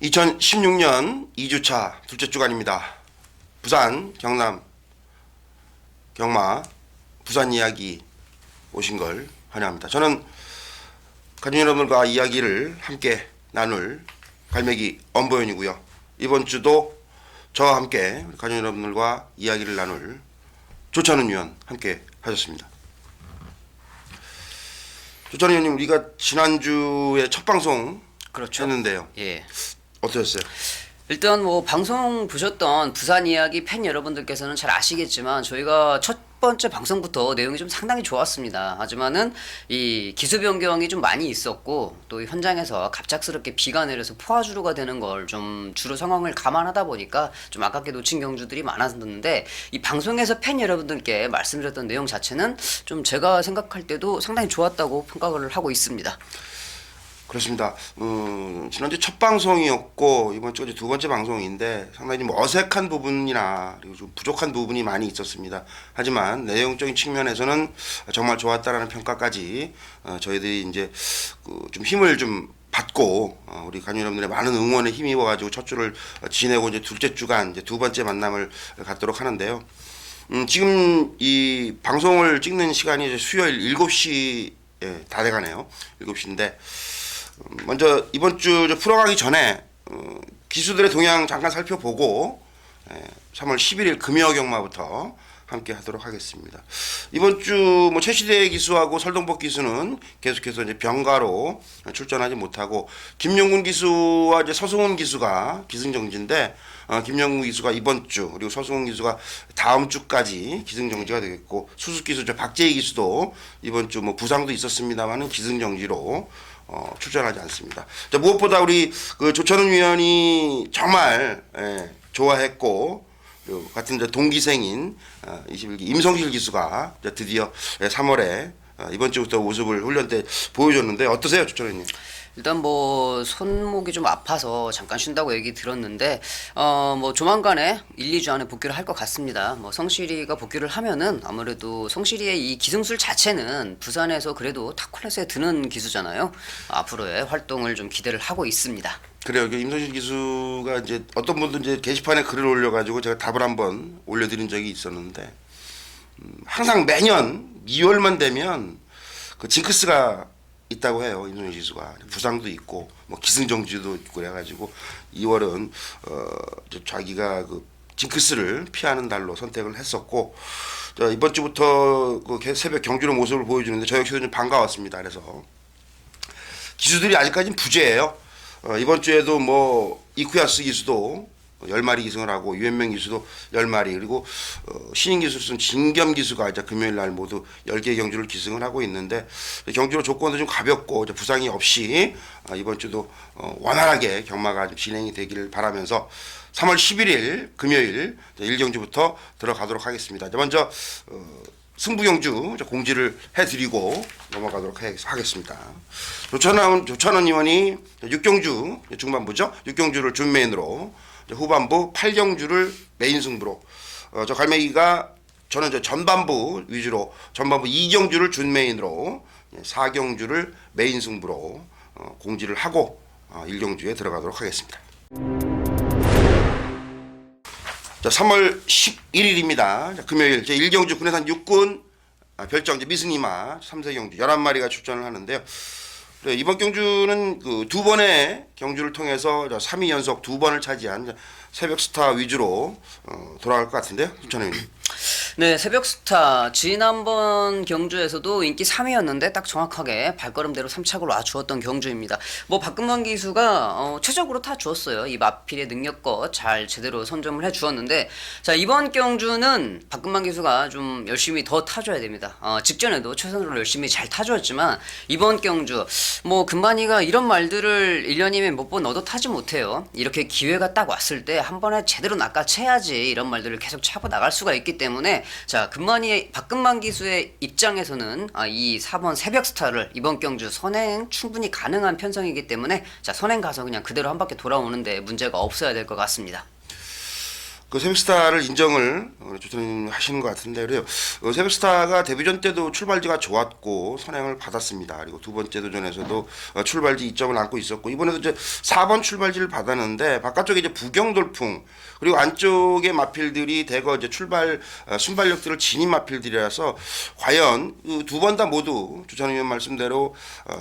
2016년 2주차 둘째 주간입니다. 부산, 경남, 경마, 부산 이야기 오신 걸 환영합니다. 저는 가족 여러분들과 이야기를 함께 나눌 갈매기 엄보현이고요. 이번 주도 저와 함께 가족 여러분들과 이야기를 나눌 조찬훈 위원 함께 하셨습니다. 조찬훈 위원님, 우리가 지난주에 첫 방송 그렇죠. 했는데요. 예. 어떠셨어요? 일단 뭐 방송 보셨던 부산 이야기 팬 여러분들께서는 잘 아시겠지만 저희가 첫 번째 방송부터 내용이 좀 상당히 좋았습니다. 하지만은 이 기수 변경이 좀 많이 있었고 또 현장에서 갑작스럽게 비가 내려서 포화주로가 되는 걸 좀 주로 상황을 감안하다 보니까 좀 아깝게 놓친 경주들이 많았는데 이 방송에서 팬 여러분들께 말씀드렸던 내용 자체는 좀 제가 생각할 때도 상당히 좋았다고 평가를 하고 있습니다. 그렇습니다. 지난주 첫 방송이었고 이번 주가 이제 두 번째 방송인데 상당히 좀 어색한 부분이나 그리고 좀 부족한 부분이 많이 있었습니다. 하지만 내용적인 측면에서는 정말 좋았다라는 평가까지 저희들이 이제 좀 힘을 좀 받고 우리 관중 여러분들의 많은 응원에 힘입어가지고 첫 주를 지내고 이제 둘째 주간 이제 두 번째 만남을 갖도록 하는데요. 지금 이 방송을 찍는 시간이 이제 수요일 7시 다 돼가네요. 7시인데. 먼저 이번 주 풀어가기 전에 기수들의 동향 잠깐 살펴보고 3월 11일 금요 경마부터 함께 하도록 하겠습니다. 이번 주 뭐 최시대 기수하고 설동복 기수는 계속해서 이제 병가로 출전하지 못하고 김용군 기수와 이제 서승훈 기수가 기승정지인데 김용군 기수가 이번 주 그리고 서승훈 기수가 다음 주까지 기승정지가 되겠고 수습 기수 박재희 기수도 이번 주 뭐 부상도 있었습니다만은 기승정지로 출전하지 않습니다. 자, 무엇보다 우리 그 조찬훈 위원이 정말 좋아했고 그리고 같은 이제 동기생인 21기 임성실 기수가 이제 드디어 3월에 이번 주부터 모습을 훈련 때 보여줬는데 어떠세요, 조찬훈 위원님? 일단 뭐 손목이 좀 아파서 잠깐 쉰다고 얘기 들었는데 뭐 조만간에 1, 2주 안에 복귀를 할 것 같습니다. 뭐 성실이가 복귀를 하면은 아무래도 성실이의 이 기승술 자체는 부산에서 그래도 탑클래스에 드는 기수잖아요. 앞으로의 활동을 좀 기대를 하고 있습니다. 그래요. 임성실 기수가 이제 어떤 분들 이제 게시판에 글을 올려가지고 제가 답을 한번 올려드린 적이 있었는데 항상 매년 2월만 되면 그 징크스가 있다고 해요. 임성실 기수가 부상도 있고 뭐 기승정지도 있고 그래가지고 2월은 자기가 그 징크스를 피하는 달로 선택을 했었고 이번 주부터 그 새벽 경주로 모습을 보여주는데 저 역시도 좀 반가웠습니다. 그래서 기수들이 아직까지는 부재예요. 이번 주에도 뭐 이쿠야스 기수도 10마리 기승을 하고 유현명 기수도 10마리 그리고 신인 기수는 진겸 기수가 이제 금요일 날 모두 10개 경주를 기승을 하고 있는데 경주로 조건도 좀 가볍고 부상이 없이 이번 주도 원활하게 경마가 좀 진행이 되기를 바라면서 3월 11일 금요일 1경주부터 들어가도록 하겠습니다. 먼저 승부 경주 공지를 해드리고 넘어가도록 하겠습니다. 조찬원 의원이 6경주 중반부죠. 6경주를 준 메인으로 후반부 8경주를 메인 승부로 저 갈매기가 저는 저 전반부 위주로 전반부 2경주를 준 메인으로 4경주를 메인 승부로 공지를 하고 1경주에 들어가도록 하겠습니다. 자, 3월 11일입니다. 금요일 제 1경주 군해산 육군 별정 미승이마 3세 경주 11마리가 출전을 하는데요. 이번 경주는 그 두 번의 경주를 통해서 3위 연속 두 번을 차지한 새벽 스타 위주로 돌아갈 것 같은데요. 조찬훈 의원님. 네, 새벽 스타 지난번 경주에서도 인기 3위였는데 딱 정확하게 발걸음대로 3착으로 와주었던 경주입니다. 뭐 박근만 기수가 최적으로 타주었어요. 이 마필의 능력껏 잘 제대로 선점을 해주었는데 자 이번 경주는 박근만 기수가 좀 열심히 더 타줘야 됩니다. 직전에도 최선으로 열심히 잘 타주었지만 이번 경주 뭐 금만이가 이런 말들을 1년이면 몇 번 얻어 타지 못해요. 이렇게 기회가 딱 왔을 때 한 번에 제대로 낚아채야지 이런 말들을 계속 차고 나갈 수가 있기 때문에 자 박근만 기수의 입장에서는 이 4번 새벽 스타를 이번 경주 선행 충분히 가능한 편성이기 때문에 자 선행 가서 그냥 그대로 한 바퀴 돌아오는데 문제가 없어야 될 것 같습니다. 그 새벽스타를 인정을 조선님 하시는 것 같은데 그래요. 새벽스타가 데뷔전 때도 출발지가 좋았고 선행을 받았습니다. 그리고 두 번째 도전에서도 출발지 2점을 안고 있었고 이번에도 이제 4번 출발지를 받았는데 바깥쪽에 이제 부경돌풍 그리고 안쪽에 마필들이 대거 이제 출발 순발력들을 지닌 마필들이라서 과연 두 번 다 모두 조찬 의원 말씀대로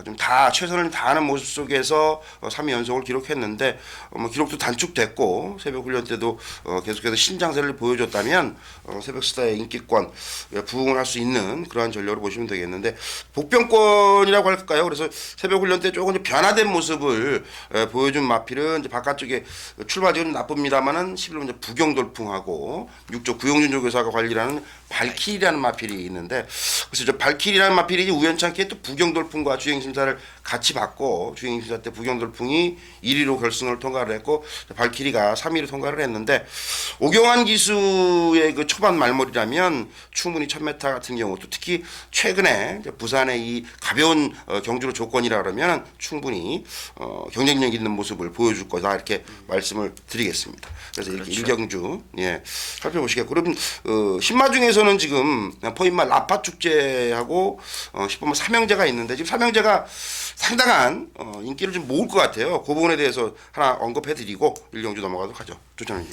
좀 다 최선을 다하는 모습 속에서 3위 연속을 기록했는데 뭐 기록도 단축됐고 새벽 훈련 때도 계속해서 신장세를 보여줬다면 새벽스타의 인기권 부응을 할 수 있는 그러한 전력으로 보시면 되겠는데 복병권이라고 할까요? 그래서 새벽 훈련 때 조금 변화된 모습을 보여준 마필은 이제 바깥쪽에 출발지는 나쁩니다만은 11번 부경돌풍하고 6조 구용준 조교사가 관리하는 발키리라는 마필이 있는데 그래서 저 발키리라는 마필이 우연찮게 또 부경돌풍과 주행심사를 같이 받고 주행심사 때 부경돌풍이 1위로 결승을 통과를 했고 발키리가 3위로 통과를 했는데 오경환 기수의 그 초반 말몰이라면 충분히 1000m 같은 경우 또 특히 최근에 부산의 이 가벼운 경주로 조건이라 그러면 충분히 경쟁력 있는 모습을 보여줄 거다 이렇게 말씀을 드리겠습니다. 그래서 그렇죠. 이렇게 일경주 살펴보시겠고 그럼 신마 중에서는 지금 포인말 라파 축제하고 10번마 삼형제가 있는데 지금 삼형제가 상당한 인기를 좀 모을 것 같아요. 그 부분에 대해서 하나 언급해드리고 일경주 넘어가도록 하죠. 조찬원님.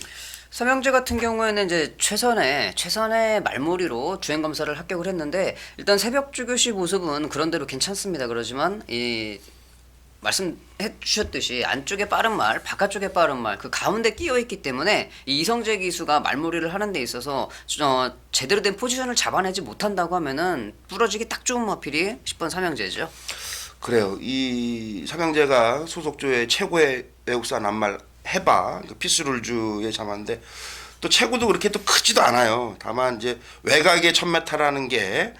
삼형제 같은 경우에는 이제 최선의 말몰이로 주행 검사를 합격을 했는데 일단 새벽 주교시 모습은 그런대로 괜찮습니다. 그러지만 이 말씀해 주셨듯이 안쪽에 빠른 말, 바깥쪽에 빠른 말, 그 가운데 끼어 있기 때문에 이 이성재 기수가 말몰이를 하는 데 있어서 제대로 된 포지션을 잡아내지 못한다고 하면은 부러지기 딱 좋은 마필이 10번 삼형제죠. 그래요. 이 삼형제가 소속조의 최고의 외국산 낱말 해봐 피스룰주의 자마인데 또 체구도 그렇게 또 크지도 않아요. 다만 이제 외곽의 1000m라는 게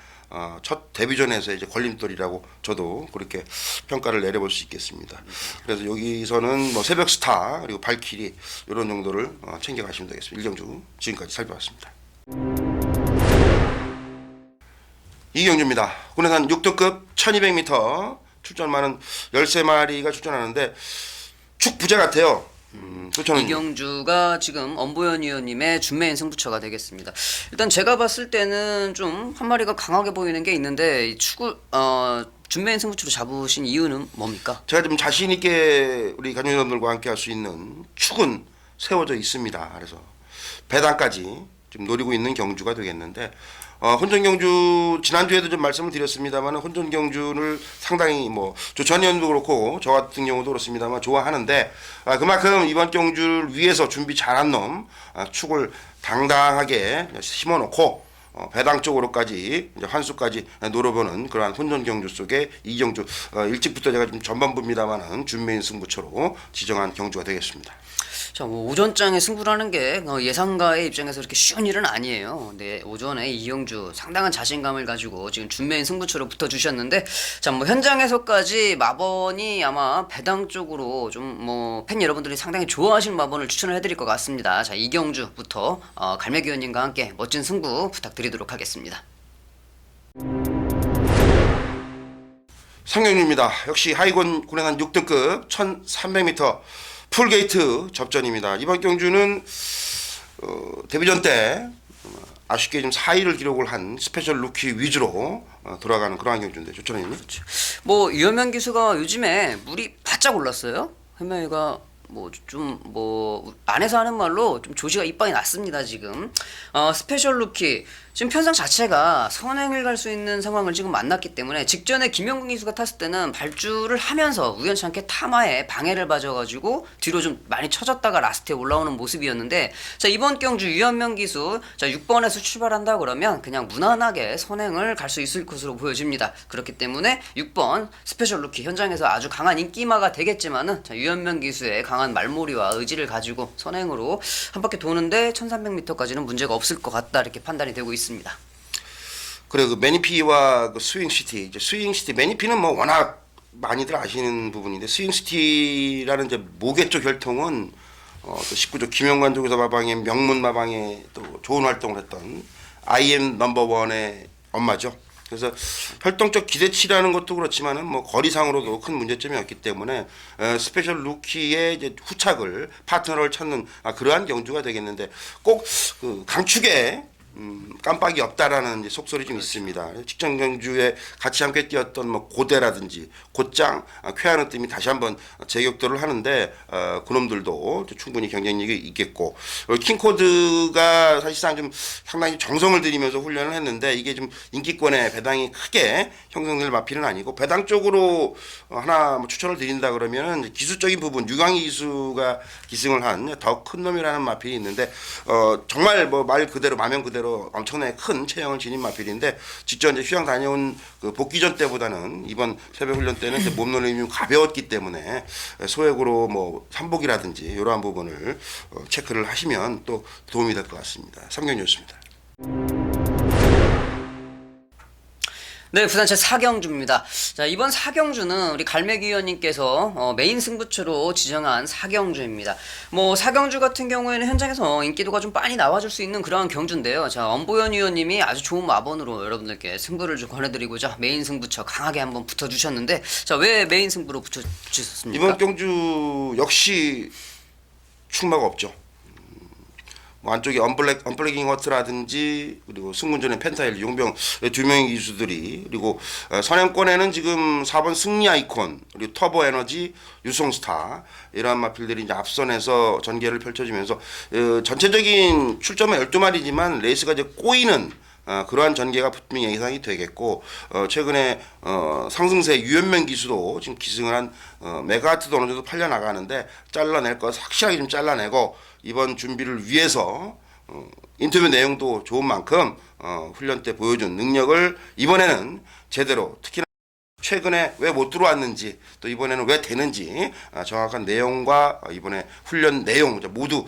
첫 데뷔전에서 이제 걸림돌이라고 저도 그렇게 평가를 내려볼 수 있겠습니다. 그래서 여기서는 뭐 새벽 스타 그리고 발키리 이런 정도를 챙겨가시면 되겠습니다. 일경주 지금까지 살펴봤습니다. 이경주입니다. 군의산 6등급 1200m 출전만은 13마리가 출전하는데 축 부재 같아요. 이경주가 지금 엄보현 의원님의 준메인 승부처가 되겠습니다. 일단 제가 봤을 때는 좀 한 마리가 강하게 보이는 게 있는데 이 축을 준메인 승부처로 잡으신 이유는 뭡니까? 제가 좀 자신 있게 우리 관중여러분들과 함께 할 수 있는 축은 세워져 있습니다. 그래서 배당까지 지금 노리고 있는 경주가 되겠는데 혼전 경주 지난주에도 좀 말씀을 드렸습니다만 혼전 경주를 상당히 뭐 조찬 의원도 그렇고 저 같은 경우도 그렇습니다만 좋아하는데 그만큼 이번 경주를 위해서 준비 잘한 놈 축을 당당하게 심어놓고 배당 쪽으로까지 이제 환수까지 노려보는 그러한 혼전 경주 속에 이 경주 일찍부터 제가 좀 전반부입니다만은 준메인 승부처로 지정한 경주가 되겠습니다. 자, 뭐 오전장에 승부를 하는 게 예상가의 입장에서 그렇게 쉬운 일은 아니에요. 근데 오전에 이경주 상당한 자신감을 가지고 지금 준메인 승부처로 붙어주셨는데 자, 뭐 현장에서까지 마번이 아마 배당 쪽으로 좀 뭐 팬 여러분들이 상당히 좋아하실 마번을 추천을 해드릴 것 같습니다. 자, 이경주부터 갈매기 의원님과 함께 멋진 승부 부탁드리도록 하겠습니다. 성경주입니다. 역시 하이건 군의산 6등급 1300m 풀게이트 접전입니다. 이번 경주는 데뷔전 때 아쉽게 좀 4위를 기록을 한 스페셜 루키 위주로 돌아가는 그러한 경주인데 조찬원님. 그렇죠. 뭐 유현명 기수가 요즘에 물이 바짝 올랐어요. 현명이가 뭐 안에서 하는 말로 좀 조시가 이빨이 났습니다 지금. 스페셜 루키 지금 편성 자체가 선행을 갈 수 있는 상황을 지금 만났기 때문에 직전에 김영근 기수가 탔을 때는 발주를 하면서 우연찮게 타마에 방해를 받아가지고 뒤로 좀 많이 쳐졌다가 라스트에 올라오는 모습이었는데 자 이번 경주 유현명 기수 자 6번에서 출발한다 그러면 그냥 무난하게 선행을 갈 수 있을 것으로 보여집니다. 그렇기 때문에 6번 스페셜 루키 현장에서 아주 강한 인기마가 되겠지만은 자 유현명 기수의 강한 말몰이와 의지를 가지고 선행으로 한 바퀴 도는데 1300m까지는 문제가 없을 것 같다 이렇게 판단이 되고 있습니다. 그래 그 매니피와 그 스윙시티 이제 스윙시티 매니피는 뭐 워낙 많이들 아시는 부분인데 스윙시티라는 이제 모계 쪽 혈통은 또 19조 김영관 조교사 마방의 명문 마방에 또 좋은 활동을 했던 IM 넘버원의 엄마죠. 그래서 활동적 기대치라는 것도 그렇지만은 뭐 거리상으로도 큰 문제점이 없기 때문에 스페셜 루키의 이제 후착을 파트너를 찾는 그러한 경주가 되겠는데 꼭 그 강축에 깜빡이 없다라는 이제 속설이 좀 있습니다. 직전 경주에 같이 함께 뛰었던 뭐 고대라든지 곧장, 쾌하는 뜸이 다시 한번 재격돌을 하는데 그놈들도 충분히 경쟁력이 있겠고 킹코드가 사실상 좀 상당히 정성을 들이면서 훈련을 했는데 이게 좀 인기권의 배당이 크게 형성될 마필은 아니고 배당 쪽으로 하나 뭐 추천을 드린다 그러면은 기술적인 부분 유광희 기수가 기승을 한 더 큰 놈이라는 마필이 있는데 정말 뭐 말 그대로 마면 그대로 엄청나게 큰 체형을 지닌 마필인데 직전 이제 휴양 다녀온 그 복귀전 때보다는 이번 새벽 훈련 때는 이제 몸놀림이 좀 가벼웠기 때문에 소액으로 뭐 삼복이라든지 이러한 부분을 체크를 하시면 또 도움이 될 것 같습니다. 삼경이었습니다. 네, 부산체 4경주입니다. 자, 이번 4경주는 우리 갈매기 위원님께서 메인 승부처로 지정한 4경주입니다. 뭐 4경주 같은 경우에는 현장에서 인기도가 좀 많이 나와줄 수 있는 그런 경주인데요. 자, 엄보현 위원님이 아주 좋은 마번으로 여러분들께 승부를 좀 권해드리고자 메인 승부처 강하게 한번 붙어주셨는데, 자, 왜 메인 승부로 붙여주셨습니까? 이번 경주 역시 출마가 없죠. 뭐 안쪽에 언블랙잉 허트라든지 그리고 승문전의 펜타일 용병 두 명의 기수들이 그리고 선행권에는 지금 4번 승리 아이콘 그리고 터보 에너지 유성스타 이러한 마필들이 이제 앞선에서 전개를 펼쳐지면서 전체적인 출전은 12마리지만 레이스가 이제 꼬이는 그러한 전개가 분명히 예상이 되겠고 최근에 상승세 유연명 기수도 지금 기승을 한 메가하트도 어느 정도 팔려 나가는데 잘라낼 것 확실하게 좀 잘라내고 이번 준비를 위해서 인터뷰 내용도 좋은 만큼 훈련 때 보여준 능력을 이번에는 제대로 특히나 최근에 왜 못 들어왔는지 또 이번에는 왜 되는지 정확한 내용과 이번에 훈련 내용 모두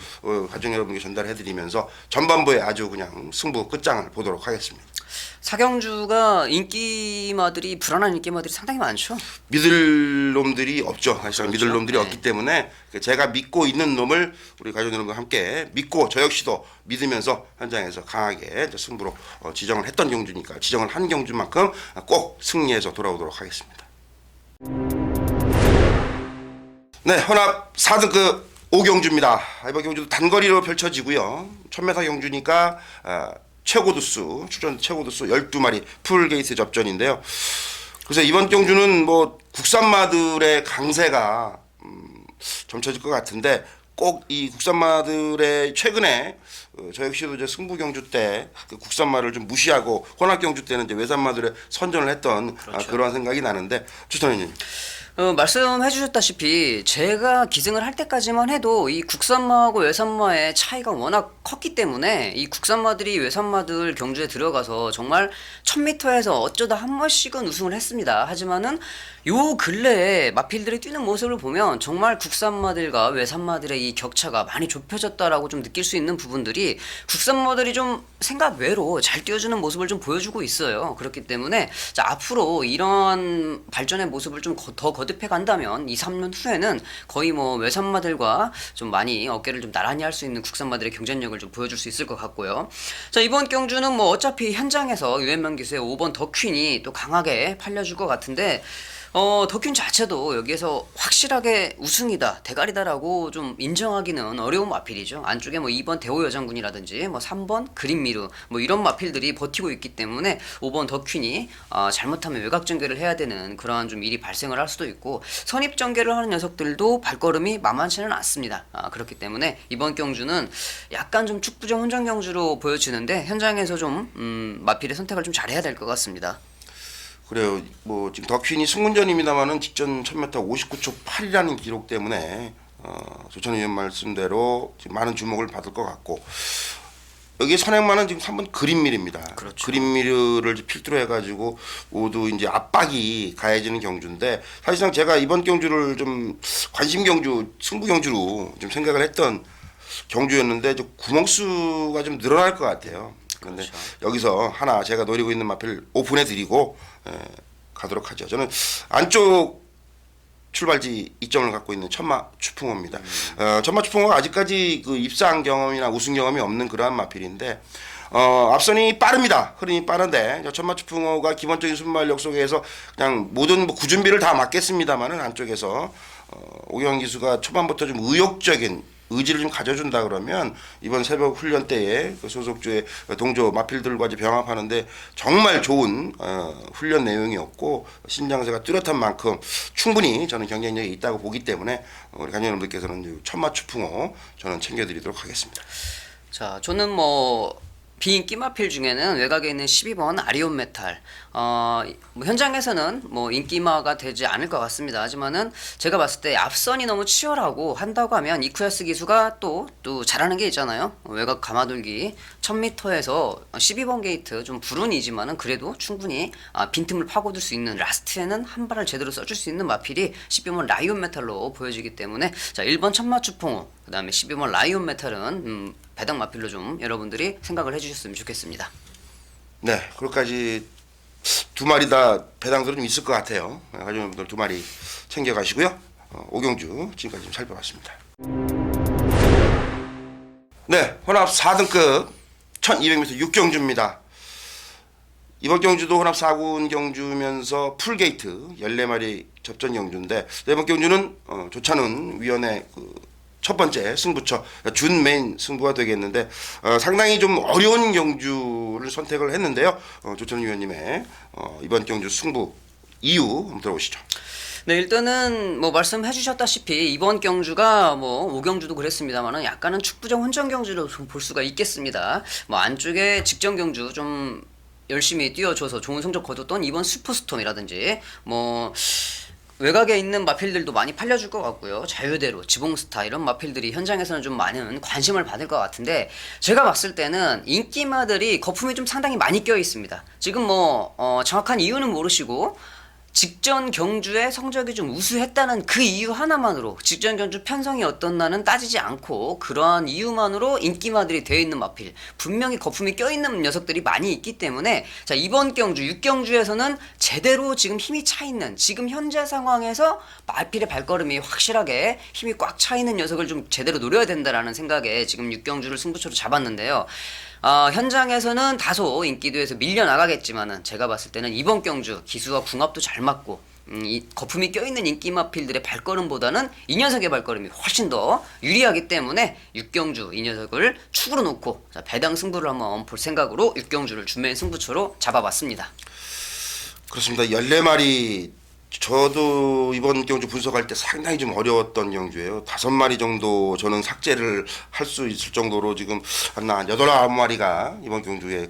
가족 여러분께 전달해드리면서 전반부에 아주 그냥 승부 끝장을 보도록 하겠습니다. 4경주가 인기마들이 불안한 인기마들이 상당히 많죠. 믿을 놈들이 없죠. 사실상 그렇죠. 믿을 놈들이 네. 없기 때문에 제가 믿고 있는 놈을 우리 가족 여러분과 함께 믿고 저 역시도 믿으면서 현장에서 강하게 승부로 지정을 했던 경주니까 지정을 한 경주만큼 꼭 승리해서 돌아오도록 하겠습니다. 네, 혼합 4등급 5경주입니다. 이번 경주도 단거리로 펼쳐지고요. 1000m 경주니까 최고 두수, 출전 최고 두수 12마리 풀 게이트 접전인데요. 그래서 이번 경주는 뭐 국산마들의 강세가 점쳐질 것 같은데 꼭 이 국산마들의 최근에 저 역시도 이제 승부 경주 때 그 국산마를 좀 무시하고 혼합 경주 때는 이제 외산마들의 선전을 했던 그렇죠. 그러한 생각이 나는데 주선생님. 말씀해 주셨다시피 제가 기승을 할 때까지만 해도 이 국산마하고 외산마의 차이가 워낙 컸기 때문에 이 국산마들이 외산마들 경주에 들어가서 정말 1000m에서 어쩌다 한 번씩은 우승을 했습니다. 하지만은 요 근래에 마필들이 뛰는 모습을 보면 정말 국산마들과 외산마들의 이 격차가 많이 좁혀졌다라고 좀 느낄 수 있는 부분들이 국산마들이 좀 생각 외로 잘 뛰어주는 모습을 좀 보여주고 있어요. 그렇기 때문에 자, 앞으로 이런 발전의 모습을 좀 더 거듭해 간다면 2, 3년 후에는 거의 뭐 외산마들과 좀 많이 어깨를 좀 나란히 할 수 있는 국산마들의 경쟁력을 좀 보여줄 수 있을 것 같고요. 자, 이번 경주는 뭐 어차피 현장에서 유엔명 기수의 5번 더퀸이 또 강하게 팔려줄 것 같은데 더퀸 자체도 여기에서 확실하게 우승이다, 대가리다라고 좀 인정하기는 어려운 마필이죠. 안쪽에 뭐 2번 대호 여장군이라든지 뭐 3번 그린미르 뭐 이런 마필들이 버티고 있기 때문에 5번 더퀸이 잘못하면 외곽 전개를 해야 되는 그러한 좀 일이 발생을 할 수도 있고 선입 전개를 하는 녀석들도 발걸음이 만만치는 않습니다. 그렇기 때문에 이번 경주는 약간 좀 축구적 혼전 경주로 보여지는데 현장에서 좀 마필의 선택을 좀 잘해야 될 것 같습니다. 그래요. 뭐 지금 더퀸이 승문전입니다만은 직전 1000m 59초 8이라는 기록 때문에 조천 의원 말씀대로 지금 많은 주목을 받을 것 같고 여기 선행마는 지금 3번 그린밀입니다. 그렇죠. 그린밀을 필두로 해가지고 모두 이제 압박이 가해지는 경주인데 사실상 제가 이번 경주를 좀 관심 경주, 승부 경주로 좀 생각을 했던 경주였는데 구멍수가 좀 늘어날 것 같아요. 그런데 그렇죠. 여기서 하나 제가 노리고 있는 마필 오픈해 드리고 가도록 하죠. 저는 안쪽 출발지 이점을 갖고 있는 천마 추풍호입니다. 천마 추풍호가 아직까지 그 입상 경험이나 우승 경험이 없는 그러한 마필인데 앞선이 빠릅니다. 흐름이 빠른데 천마추풍어가 기본적인 순발력 속에서 그냥 모든 구준비를 다 맞겠습니다만은 안쪽에서 오경환 기수가 초반부터 좀 의욕적인 의지를 좀 가져준다 그러면 이번 새벽 훈련 때에 그 소속주의 동조 마필들과 이제 병합하는데 정말 좋은 훈련 내용이었고 신장세가 뚜렷한 만큼 충분히 저는 경쟁력이 있다고 보기 때문에 우리 관장 여러분들께서는 천마추풍어 저는 챙겨드리도록 하겠습니다. 자, 저는 뭐 비인기 마필 중에는 외곽에 있는 12번 아리온 메탈 뭐 현장에서는 뭐 인기마가 되지 않을 것 같습니다. 하지만은 제가 봤을 때 앞선이 너무 치열하고 한다고 하면 이쿠야스 기수가 또 잘하는 게 있잖아요. 외곽 가마돌기 1000m에서 12번 게이트 좀 불운이지만은 그래도 충분히 빈틈을 파고들 수 있는 라스트에는 한 발을 제대로 써줄 수 있는 마필이 12번 라이온 메탈로 보여지기 때문에 자 1번 천마추풍호 그 다음에 12번 라이온 메탈은 배당 마필로 좀 여러분들이 생각을 해주셨으면 좋겠습니다. 네, 그것까지 두 마리 다 배당들은 좀 있을 것 같아요. 가족분들 두 마리 챙겨가시고요. 오경주 지금까지 좀 살펴봤습니다. 네, 혼합 4등급 1200m 6경주입니다. 이번 경주도 혼합 4군 경주면서 풀게이트 14마리 접전 경주인데 이번 경주는 조찬훈 위원의 첫 번째 승부처 준 메인 승부가 되겠는데 상당히 좀 어려운 경주를 선택을 했는데요. 조찬훈 위원님의 이번 경주 승부 이유 한번 들어보시죠. 네, 일단은 뭐 말씀해 주셨다시피 이번 경주가 뭐 5경주도 그랬습니다만은 약간은 축구장 혼전 경주로 좀 볼 수가 있겠습니다. 뭐 안쪽에 직전 경주 좀 열심히 뛰어줘서 좋은 성적 거뒀던 이번 슈퍼스톰이라든지 뭐 외곽에 있는 마필들도 많이 팔려줄 것 같고요. 자유대로, 지봉스타 이런 마필들이 현장에서는 좀 많은 관심을 받을 것 같은데 제가 봤을 때는 인기마들이 거품이 좀 상당히 많이 껴 있습니다. 지금 뭐 정확한 이유는 모르시고 직전 경주에 성적이 좀 우수했다는 그 이유 하나만으로 직전 경주 편성이 어떻나는 따지지 않고 그러한 이유만으로 인기마들이 되어 있는 마필 분명히 거품이 껴있는 녀석들이 많이 있기 때문에 자 이번 경주 6경주에서는 제대로 지금 힘이 차있는 지금 현재 상황에서 마필의 발걸음이 확실하게 힘이 꽉 차있는 녀석을 좀 제대로 노려야 된다라는 생각에 지금 6경주를 승부처로 잡았는데요. 현장에서는 다소 인기도에서 밀려나가겠지만은 제가 봤을 때는 이번 경주 기수와 궁합도 잘 맞고 이 거품이 껴있는 인기 마필들의 발걸음보다는 이 녀석의 발걸음이 훨씬 더 유리하기 때문에 6경주 이 녀석을 축으로 놓고 자, 배당 승부를 한번 볼 생각으로 6경주를 준메인 승부처로 잡아봤습니다. 그렇습니다. 14마리 저도 이번 경주 분석할 때 상당히 좀 어려웠던 경주예요. 5마리 정도 저는 삭제를 할 수 있을 정도로 지금 한 8, 9마리가 이번 경주에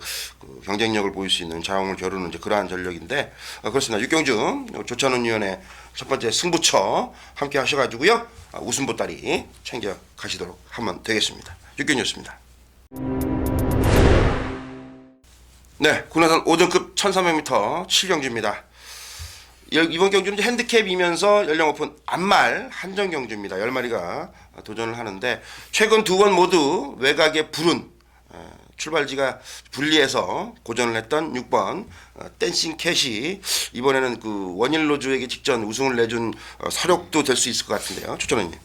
경쟁력을 보일 수 있는 자웅을 겨루는 이제 그러한 전력인데 그렇습니다. 6경주 조찬훈 위원의 첫 번째 승부처 함께 하셔가지고요. 웃음 보따리 챙겨 가시도록 하면 되겠습니다. 6경주였습니다. 네, 군화산 5등급 1300m 7경주입니다. 이번 경주는 핸디캡이면서 연령 오픈 안말 한정 경주입니다. 10마리가 도전을 하는데 최근 두 번 모두 외곽에 불운 출발지가 분리해서 고전을 했던 6번 댄싱 캣이 이번에는 그 원일로즈에게 직전 우승을 내준 서력도 될 수 있을 것 같은데요. 조찬원님.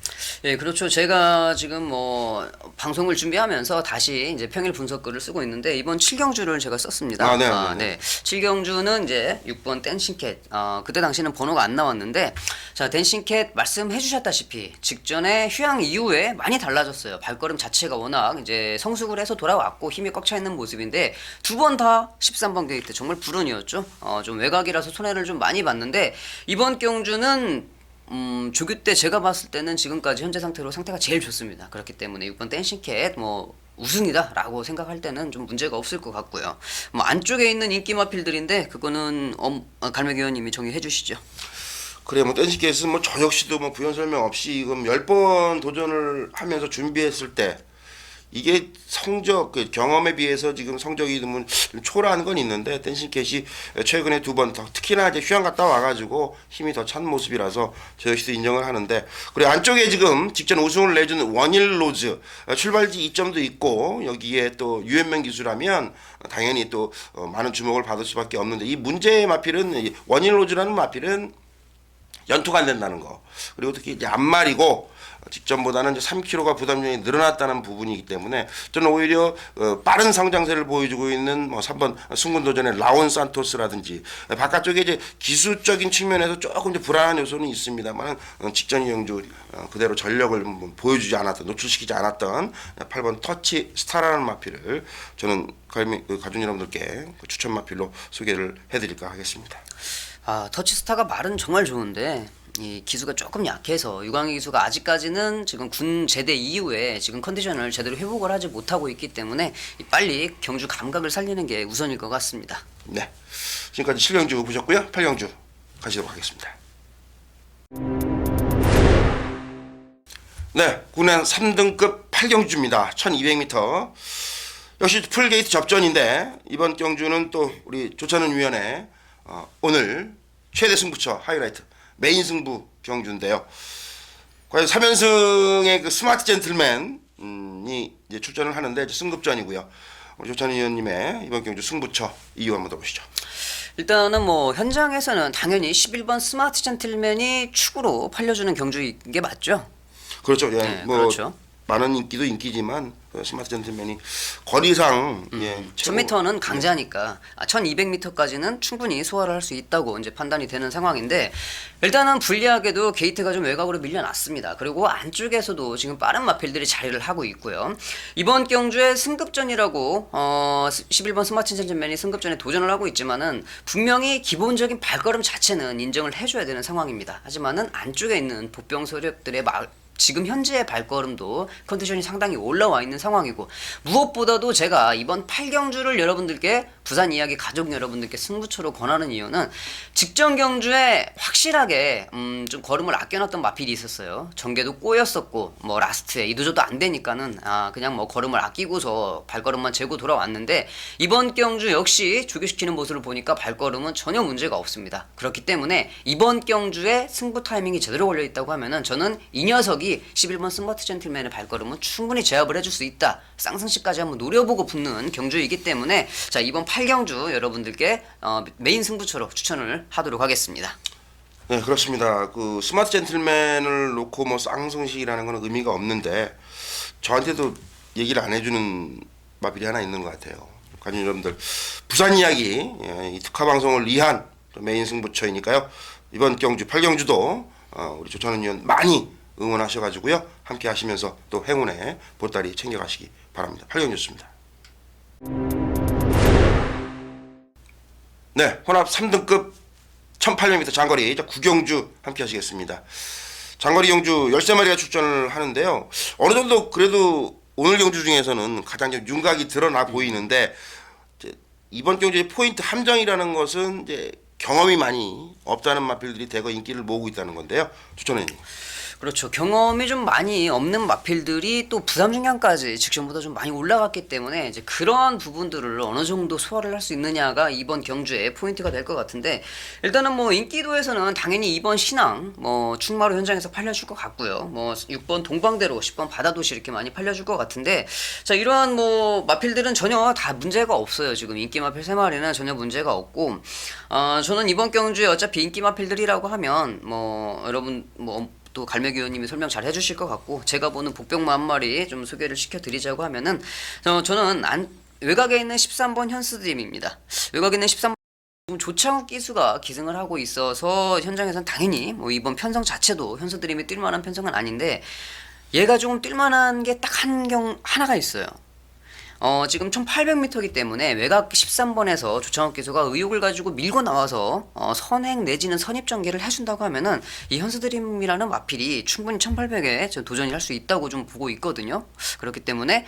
예, 그렇죠. 제가 지금 뭐 방송을 준비하면서 다시 이제 평일 분석글을 쓰고 있는데 이번 7경주를 제가 썼습니다. 네. 7경주는 이제 6번 댄싱캣. 그때 당시는 번호가 안 나왔는데 자, 댄싱캣 말씀해 주셨다시피 직전에 휴양 이후에 많이 달라졌어요. 발걸음 자체가 워낙 이제 성숙을 해서 돌아왔고 힘이 꽉 차 있는 모습인데 두 번 다 13번 게이트 정말 불운이었죠. 좀 외곽이라서 손해를 좀 많이 봤는데 이번 경주는 조교 때 제가 봤을 때는 지금까지 현재 상태로 상태가 제일 좋습니다. 그렇기 때문에 6번 댄싱캣 뭐 우승이다라고 생각할 때는 좀 문제가 없을 것 같고요. 뭐 안쪽에 있는 인기 마필들인데 그거는 갈매기 의원님이 정의해 주시죠. 그래 뭐 댄싱캣은 뭐 저 역시도 뭐 부연 설명 없이 지금 10번 도전을 하면서 준비했을 때 이게 성적 경험에 비해서 지금 성적이 좀 초라한 건 있는데 댄싱캣이 최근에 두 번 더 특히나 이제 휴양 갔다 와가지고 힘이 더 찬 모습이라서 저 역시도 인정을 하는데 그리고 안쪽에 지금 직전 우승을 내준 원일로즈 출발지 이점도 있고 여기에 또 유현명 기수라면 당연히 또 많은 주목을 받을 수밖에 없는데 이 문제의 마필은 원일로즈라는 마필은 연투가 안 된다는 거. 그리고 특히 이제 앞말이고 직전보다는 이제 3kg가 부담량이 늘어났다는 부분이기 때문에 저는 오히려 빠른 성장세를 보여주고 있는 뭐 3번 승군도전의 라온 산토스라든지 바깥쪽에 이제 기술적인 측면에서 조금 이제 불안한 요소는 있습니다만 직전 경주 그대로 전력을 보여주지 않았던 노출시키지 않았던 8번 터치 스타라는 마필을 저는 가족 여러분들께 추천 마필로 소개를 해드릴까 하겠습니다. 아, 터치스타가 말은 정말 좋은데 이 기수가 조금 약해서 유광희 기수가 아직까지는 지금 군 제대 이후에 지금 컨디션을 제대로 회복을 하지 못하고 있기 때문에 빨리 경주 감각을 살리는 게 우선일 것 같습니다. 네, 지금까지 7경주 보셨고요. 8경주 가시도록 하겠습니다. 네, 군의 3등급 8경주입니다. 1200m. 역시 풀게이트 접전인데 이번 경주는 또 우리 조찬은 위원회 오늘 최대 승부처 하이라이트 메인 승부 경주인데요. 과연 3연승의 그 스마트 젠틀맨이 이제 출전을 하는데 승급전이고요. 우리 조찬은 위원님의 이번 경주 승부처 이유 한번 들어보시죠. 일단은 뭐 현장에서는 당연히 11번 스마트 젠틀맨이 축으로 팔려주는 경주인 게 맞죠? 그렇죠. 예, 네, 뭐 그렇죠. 많은 인기도 인기지만 스마트 젠틀맨이 거리상 1000m는 강자니까 1200m까지는 충분히 소화를 할 수 있다고 이제 판단이 되는 상황인데 일단은 불리하게도 게이트가 좀 외곽으로 밀려났습니다. 그리고 안쪽에서도 지금 빠른 마필들이 자리를 하고 있고요. 이번 경주의 승급전이라고 11번 스마트 젠틀맨이 승급전에 도전을 하고 있지만은 분명히 기본적인 발걸음 자체는 인정을 해줘야 되는 상황입니다. 하지만은 안쪽에 있는 보병 세력들의 지금 현재의 발걸음도 컨디션이 상당히 올라와 있는 상황이고 무엇보다도 제가 이번 8경주를 여러분들께 부산 이야기 가족 여러분들께 승부처로 권하는 이유는 직전 경주에 확실하게 좀 걸음을 아껴놨던 마필이 있었어요. 전개도 꼬였었고 뭐 라스트에 이도저도 안 되니까는 그냥 뭐 걸음을 아끼고서 발걸음만 재고 돌아왔는데 이번 경주 역시 조교시키는 모습을 보니까 발걸음은 전혀 문제가 없습니다. 그렇기 때문에 이번 경주에 승부 타이밍이 제대로 걸려 있다고 하면은 저는 이 녀석이 11번 스마트 젠틀맨의 발걸음은 충분히 제압을 해줄 수 있다. 쌍승시까지 한번 노려보고 붙는 경주이기 때문에 자 이번 8경주 여러분들께 메인 승부처로 추천을 하도록 하겠습니다. 네, 그렇습니다. 그 스마트 젠틀맨을 놓고 뭐 쌍승식이라는 건 의미가 없는데 저한테도 얘기를 안 해주는 마필이 하나 있는 것 같아요. 가족 여러분들 부산 이야기 이 특화 방송을 위한 메인 승부처이니까요. 이번 경주 8경주도 우리 조찬은 위원 많이 응원하셔가지고요. 함께 하시면서 또 행운의 보따리 챙겨가시기 바랍니다. 8경주였습니다. 네, 혼합 3등급 1800m 장거리 9경주 함께 하시겠습니다. 장거리 경주 13마리가 출전을 하는데요. 어느 정도 그래도 오늘 경주 중에서는 가장 좀 윤곽이 드러나 보이는데 이번 경주의 포인트 함정이라는 것은 이제 경험이 많이 없다는 마필들이 대거 인기를 모으고 있다는 건데요. 추천해 주세요. 그렇죠. 경험이 좀 많이 없는 마필들이 또 부담 중량까지 직전보다 좀 많이 올라갔기 때문에 이제 그러한 부분들을 어느 정도 소화를 할 수 있느냐가 이번 경주의 포인트가 될 것 같은데 일단은 뭐 인기도에서는 당연히 이번 신앙 뭐 충마로 현장에서 팔려줄 것 같고요. 뭐 6번 동방대로 10번 바다도시 이렇게 많이 팔려줄 것 같은데 자 이러한 뭐 마필들은 전혀 다 문제가 없어요. 지금 인기 마필 3마리는 전혀 문제가 없고 저는 이번 경주에 어차피 인기 마필들이라고 하면 뭐 여러분 또 갈매기 의원님이 설명 잘 해주실 것 같고 제가 보는 복병마 한 마리 좀 소개를 시켜드리자고 하면은 저는 외곽에 있는 13번 현스드림입니다. 외곽에 있는 13번 지금 조창욱 기수가 기승을 하고 있어서 현장에서는 당연히 뭐 이번 편성 자체도 현스드림이 뛸만한 편성은 아닌데 얘가 조금 뛸만한 게 딱 하나가 있어요. 지금 1800m이기 때문에 외곽 13번에서 조창욱 기수가 의욕을 가지고 밀고 나와서 선행 내지는 선입 전개를 해준다고 하면은 이 현스드림이라는 마필이 충분히 1800에 도전을 할 수 있다고 좀 보고 있거든요. 그렇기 때문에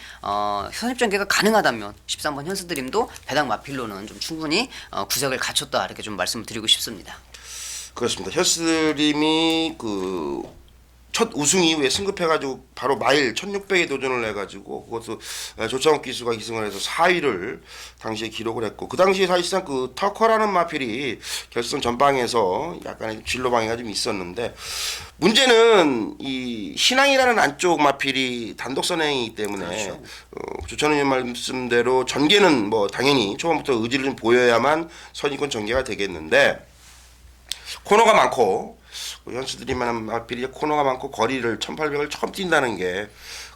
선입 전개가 가능하다면 13번 현스드림도 배당 마필로는 좀 충분히 구색을 갖췄다 이렇게 좀 말씀을 드리고 싶습니다. 그렇습니다. 현스드림이 첫 우승 이후에 승급해가지고 바로 마일 1600에 도전을 해가지고 그것도 조창욱 기수가 기승을 해서 4위를 당시에 기록을 했고 그 당시에 사실상 그 터커라는 마필이 결승 전방에서 약간의 진로방해가 좀 있었는데 문제는 이 신앙이라는 안쪽 마필이 단독 선행이기 때문에 그렇죠. 조찬은 의원 말씀대로 전개는 뭐 당연히 초반부터 의지를 좀 보여야만 선입권 전개가 되겠는데 코너가 많고 현수들이 많은 마필이 코너가 많고 거리를 1800을 처음 뛴다는 게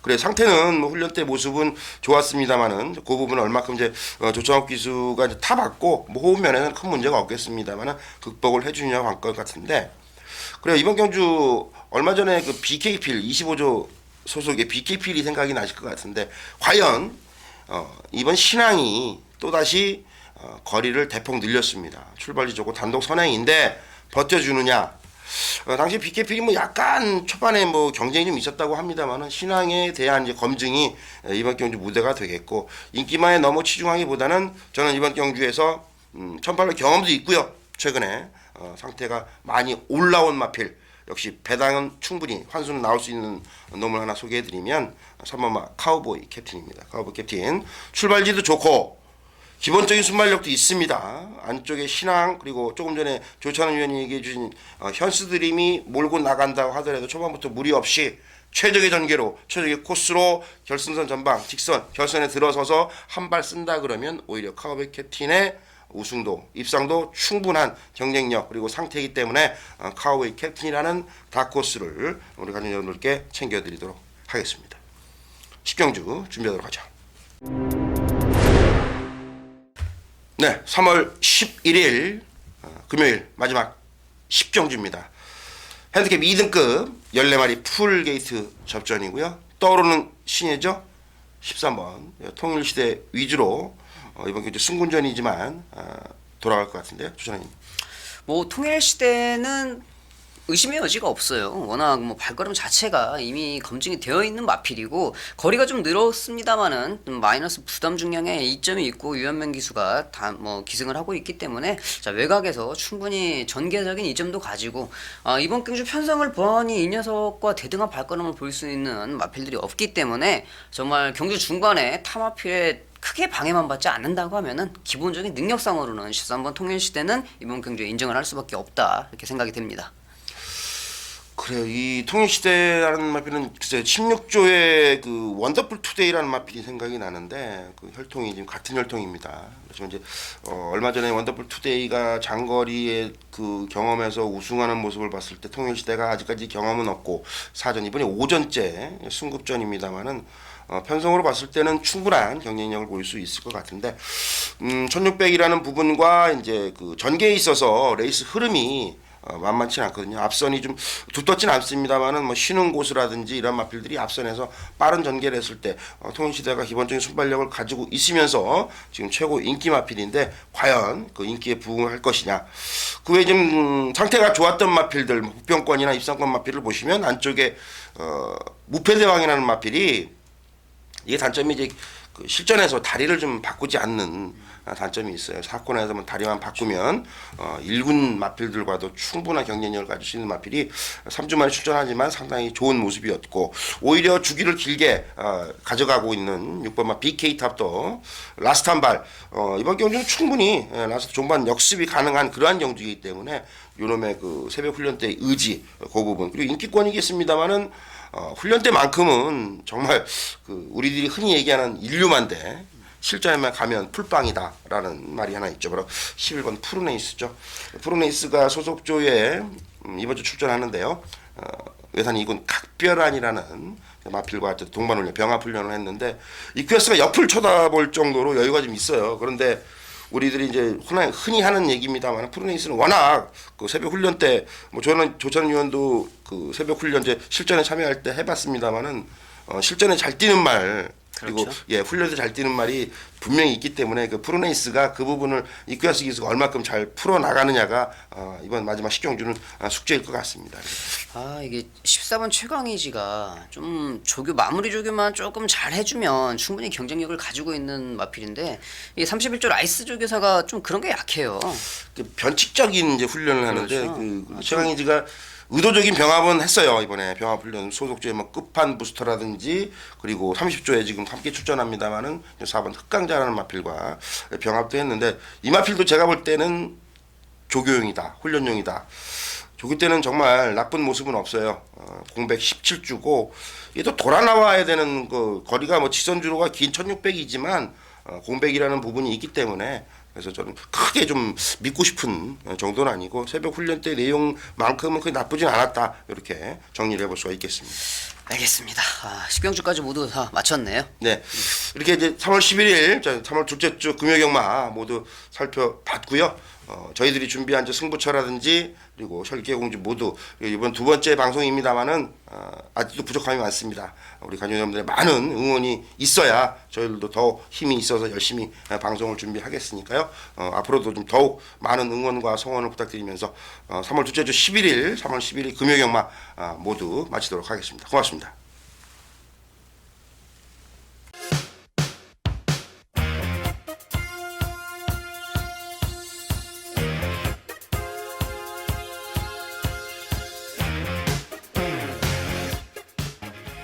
그래 상태는 뭐 훈련 때 모습은 좋았습니다만은 그 부분은 얼마큼 이제 조창욱 기수가 이제 타봤고 뭐 호흡 면에는 큰 문제가 없겠습니다만은 극복을 해주냐고 할 것 같은데 그래 이번 경주 얼마 전에 그 BK필 25조 소속의 BK필이 생각이 나실 것 같은데 과연 이번 신앙이 또다시 거리를 대폭 늘렸습니다. 출발이 좋고 단독 선행인데 버텨주느냐. 당시 BKP이 뭐 약간 초반에 뭐 경쟁이 좀 있었다고 합니다만은 신앙에 대한 이제 검증이 이번 경주 무대가 되겠고 인기만에 너무 치중하기보다는 저는 이번 경주에서 1800 경험도 있고요. 최근에 상태가 많이 올라온 마필 역시 배당은 충분히 환수는 나올 수 있는 놈을 하나 소개해드리면 3번마 카우보이 캡틴입니다. 카우보이 캡틴 출발지도 좋고 기본적인 순발력도 있습니다. 안쪽에 신앙 그리고 조금 전에 조찬원 위원이 얘기해 주신 현수드림이 몰고 나간다고 하더라도 초반부터 무리 없이 최적의 전개로 최적의 코스로 결승선 전방 직선 결선에 들어서서 한 발 쓴다 그러면 오히려 카우보이 캡틴의 우승도 입상도 충분한 경쟁력 그리고 상태이기 때문에 카우보이 캡틴이라는 다크호스를 우리 가족 여러분들께 챙겨드리도록 하겠습니다. 10경주 준비하도록 하죠. 네, 3월 11일 금요일 마지막 10경주입니다. 핸디캡 2등급 14마리 풀게이트 접전이고요. 떠오르는 신예죠. 13번 통일시대 위주로 이번 경주 승군전이지만 돌아갈 것 같은데요. 조선님. 뭐 통일시대는 의심의 여지가 없어요. 워낙 뭐 발걸음 자체가 이미 검증이 되어 있는 마필이고 거리가 좀 늘었습니다만은 마이너스 부담 중량에 이점이 있고 유현명 기수가 다 뭐 기승을 하고 있기 때문에 자 외곽에서 충분히 전개적인 이점도 가지고 이번 경주 편성을 보니 이 녀석과 대등한 발걸음을 보일 수 있는 마필들이 없기 때문에 정말 경주 중반에 타마필의 크게 방해만 받지 않는다고 하면은 기본적인 능력상으로는 13번 통일시대는 이번 경주에 인정을 할 수밖에 없다 이렇게 생각이 됩니다. 그래요. 이 통일시대라는 마필은 글쎄 16조의 그 원더풀 투데이라는 마필이 생각이 나는데 그 혈통이 지금 같은 혈통입니다. 그래서 이제 얼마 전에 원더풀 투데이가 장거리의 그 경험에서 우승하는 모습을 봤을 때 통일시대가 아직까지 경험은 없고 사전 이번에 5전째 승급전입니다만은 편성으로 봤을 때는 충분한 경쟁력을 보일 수 있을 것 같은데 1600이라는 부분과 이제 그 전개에 있어서 레이스 흐름이 만만치 않거든요. 앞선이 좀 두텁진 않습니다만은 뭐 쉬는 곳이라든지 이런 마필들이 앞선에서 빠른 전개를 했을 때 통일시대가 기본적인 순발력을 가지고 있으면서 지금 최고 인기 마필인데 과연 그 인기에 부응할 것이냐. 그 외에 좀 상태가 좋았던 마필들 부평권이나 입상권 마필을 보시면 안쪽에 무패대왕이라는 마필이 이게 단점이 이제 그 실전에서 다리를 좀 바꾸지 않는 단점이 있어요. 사건에서만 다리만 바꾸면 1군 마필들과도 충분한 경쟁력을 가질 수 있는 마필이 3주 만에 출전하지만 상당히 좋은 모습이었고 오히려 주기를 길게 가져가고 있는 6번마 BK탑도 라스트 한 발 이번 경주는 충분히 라스트 종반 역습이 가능한 그러한 경주이기 때문에 요놈의 그 새벽 훈련 때 의지 그 부분 그리고 인기권이겠습니다만은 훈련 때만큼은 정말 그 우리들이 흔히 얘기하는 인류만대 실전에만 가면 풀빵이다라는 말이 하나 있죠. 바로 11번 푸르네이스죠. 푸르네이스가 소속조에 이번 주 출전하는데요. 외산 2군 각별안이라는 마필과 동반훈련 병합훈련을 했는데 이 퀘스트가 옆을 쳐다볼 정도로 여유가 좀 있어요. 그런데 우리들이 이제 흔히 하는 얘기입니다만 푸르네이스는 워낙 그 새벽 훈련 때 뭐 저는 조찬 위원도 그 새벽 훈련 이제 실전에 참여할 때 해봤습니다만은 실전에 잘 뛰는 말 그리고 그렇죠. 예 훈련도 잘 뛰는 말이 분명히 있기 때문에 그 푸르네이스가 그 부분을 이쿠야스 기수가 얼마큼 잘 풀어 나가느냐가 이번 마지막 10경주는 숙제일 것 같습니다. 이게 14번 최강의지가 좀 마무리 조교만 조금 잘 해주면 충분히 경쟁력을 가지고 있는 마필인데 이 31조 라이스 조교사가 좀 그런 게 약해요. 그 변칙적인 이제 훈련을 하는데 그렇죠. 그 최강희지가 의도적인 병합은 했어요. 이번에 병합 훈련 소속조에 뭐 끝판 부스터라든지 그리고 30조에 지금 함께 출전합니다만은 4번 흑강자라는 마필과 병합도 했는데 이 마필도 제가 볼 때는 조교용이다, 훈련용이다. 조교 때는 정말 나쁜 모습은 없어요. 공백 17주고 이게 또 돌아 나와야 되는 그 거리가 뭐 직선 주로가 긴 1600이지만 공백이라는 부분이 있기 때문에 그래서 저는 크게 좀 믿고 싶은 정도는 아니고 새벽 훈련 때 내용만큼은 그렇게 나쁘진 않았다. 이렇게 정리를 해볼 수가 있겠습니다. 알겠습니다. 10경주까지 모두 다 마쳤네요. 네, 이렇게 이제 3월 11일, 3월 둘째 주 금요경마 모두 살펴봤고요. 저희들이 준비한 이제 승부처라든지 그리고 혈계공주 모두 이번 두 번째 방송입니다만은 아직도 부족함이 많습니다. 우리 관중 여러분들의 많은 응원이 있어야 저희들도 더욱 힘이 있어서 열심히 방송을 준비하겠으니까요. 앞으로도 좀 더욱 많은 응원과 성원을 부탁드리면서 3월 둘째 주 11일, 3월 11일 금요경마 모두 마치도록 하겠습니다. 고맙습니다.